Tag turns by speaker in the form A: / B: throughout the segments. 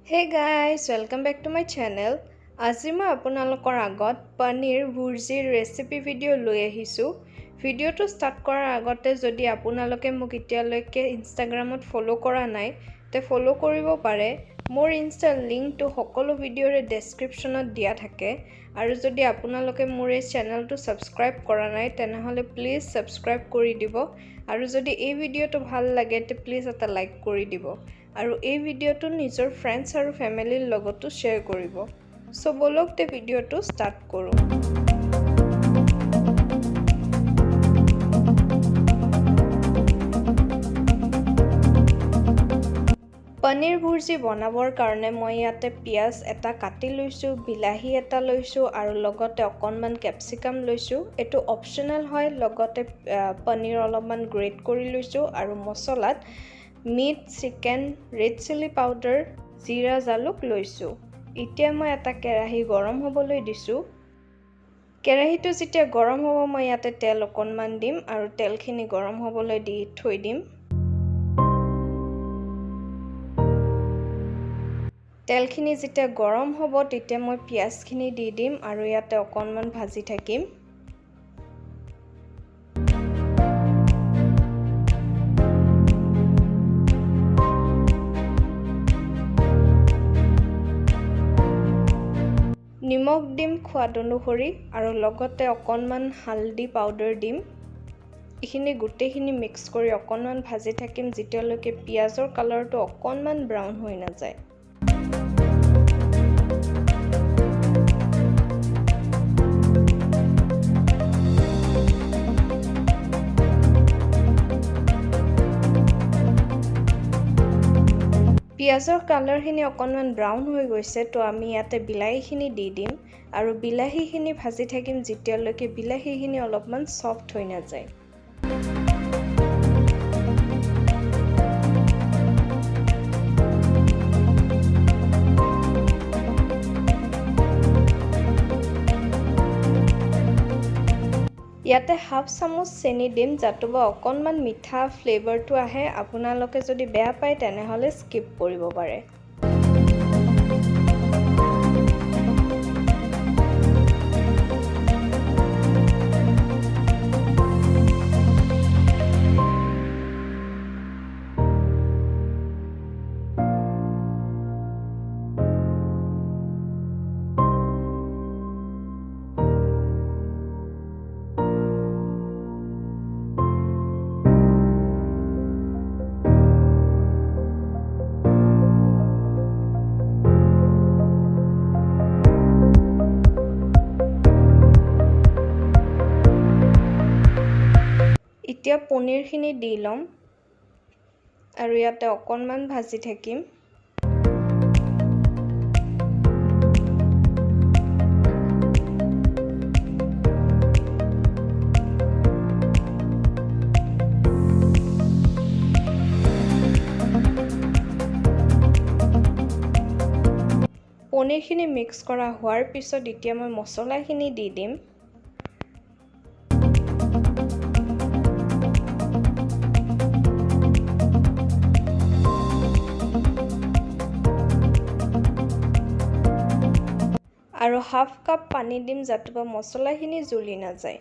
A: Hey guys, welcome back to my channel. আজি মই আপোনালোকৰ আগত পনীৰ ভুৰ্জিৰ ৰেচিপি ভিডিঅ' লৈ আহিছোঁ। ভিডিঅ'টো ষ্টাৰ্ট কৰাৰ আগতে যদি আপোনালোকে মোক এতিয়ালৈকে ইনষ্টাগ্ৰামত ফলো কৰা নাই, তে ফলো কৰিব পাৰে। মোৰ ইনষ্টাৰ লিংকটো সকলো ভিডিঅ'ৰে ডেছক্ৰিপশ্যনত দিয়া থাকে। আৰু যদি আপোনালোকে মোৰ এই চেনেলটো ছাবস্ক্ৰাইব কৰা নাই, তেনেহ'লে প্লিজ ছাবস্ক্ৰাইব কৰি দিব। আৰু যদি এই ভিডিঅ'টো ভাল লাগে, তে প্লিজ এটা লাইক কৰি দিব। আৰু এই ভিডিঅ'টো নিজৰ ফ্ৰেণ্ডছ আৰু ফেমিলিৰ লগতো শ্বেয়াৰ কৰিব। সো বলক তে ভিডিঅ'টো ষ্টাৰ্ট কৰোঁ। পনীৰ ভুৰ্জি বনাবৰ কাৰণে মই ইয়াতে পিঁয়াজ এটা কাটি লৈছোঁ, বিলাহী এটা লৈছোঁ আৰু লগতে অকণমান কেপচিকাম লৈছোঁ। এইটো অপশ্যনেল হয়। লগতে পনীৰ অলপমান গ্ৰেট কৰি লৈছোঁ আৰু মছলাত meat, chicken, red chilli powder, জিৰা, জালুক লৈছোঁ। এতিয়া মই এটা কেৰাহী গৰম হ'বলৈ দিছোঁ। কেৰাহীটো যেতিয়া গৰম হ'ব, মই ইয়াতে তেল অকণমান দিম আৰু তেলখিনি গৰম হ'বলৈ দি থৈ দিম। তেলখিনি যেতিয়া গৰম হ'ব, তেতিয়া মই পিঁয়াজখিনি দি দিম আৰু ইয়াতে অকণমান ভাজি থাকিম। নিমখ দিম সোৱাদ অনুসৰি আৰু লগতে অকণমান হালধি পাউডাৰ দিম। এইখিনি গোটেইখিনি মিক্স কৰি অকণমান ভাজি থাকিম যেতিয়ালৈকে পিঁয়াজৰ কালাৰটো অকণমান ব্ৰাউন হৈ নাযায়। পিঁয়াজৰ কালাৰখিনি অকণমান ব্ৰাউন হৈ গৈছে, তো আমি ইয়াতে বিলাহীখিনি দি দিম আৰু বিলাহীখিনি ভাজি থাকিম যেতিয়ালৈকে বিলাহীখিনি অলপমান ছফ্ট হৈ নাযায়। ইয়াতে হাফ চামুচ চেনি দিম, যাতে অকণমান মিঠা ফ্লেভাৰটো আহে। আপোনালোকে যদি বেয়া পায় তেনেহ'লে স্কিপ কৰিব পাৰে। এতিয়া পনীৰখিনি দি ল'ম আৰু ইয়াতে অকণমান ভাজি থাকিম। পনীৰখিনি মিক্স কৰা হোৱাৰ পিছত এতিয়া মই মছলাখিনি দি দিম। আৰু হাফ কাপ পানী দিম, যাতে মছলাখিনি জ্বলি নাযায়।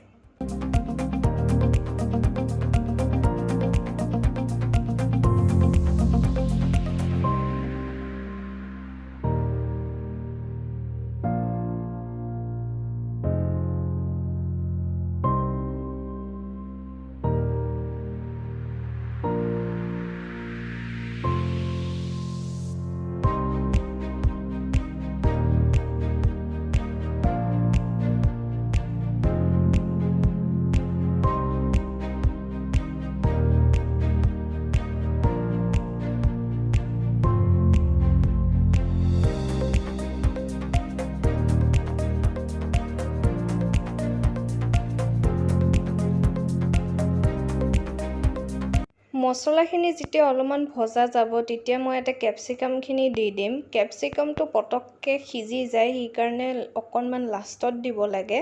A: মছলাখিনি যেতিয়া অলপমান ভজা যাব, তেতিয়া মই এটা কেপচিকামখিনি দি দিম। কেপচিকামটো পটককৈ সিজি যায়, সেইকাৰণে অকণমান লাষ্টত দিব লাগে।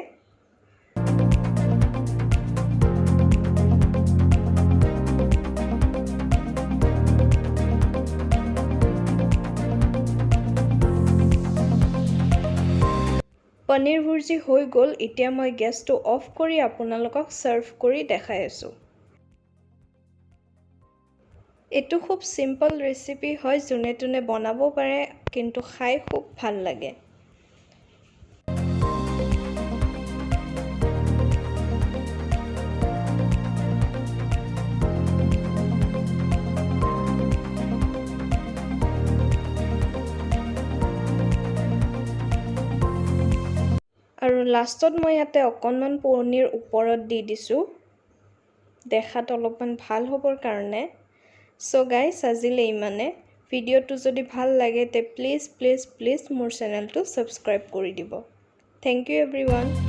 A: পনীৰ ভুৰ্জি হৈ গ'ল এতিয়া মই গেছটো অফ কৰি আপোনালোকক সাৰ্ভ কৰি দেখাই আছো এটো খুব সিম্পল ৰেচিপি হয় যোনে তোনে বনাব পাৰে কিন্তু খাই খুব ভাল লাগে আৰু লাষ্টত মই ইয়াতে অকণমান পনীৰ ওপৰত দি দিছো দেখাত অলপমান ভাল হ'বৰ কাৰণে সো গাইস আজিলে ইমানে ভিডিওটো যদি ভাল লাগে তে প্লিজ মোৰ চেনেলটো সাবস্ক্ৰাইব কৰি দিব থ্যাংক ইউ এভৰিওয়ান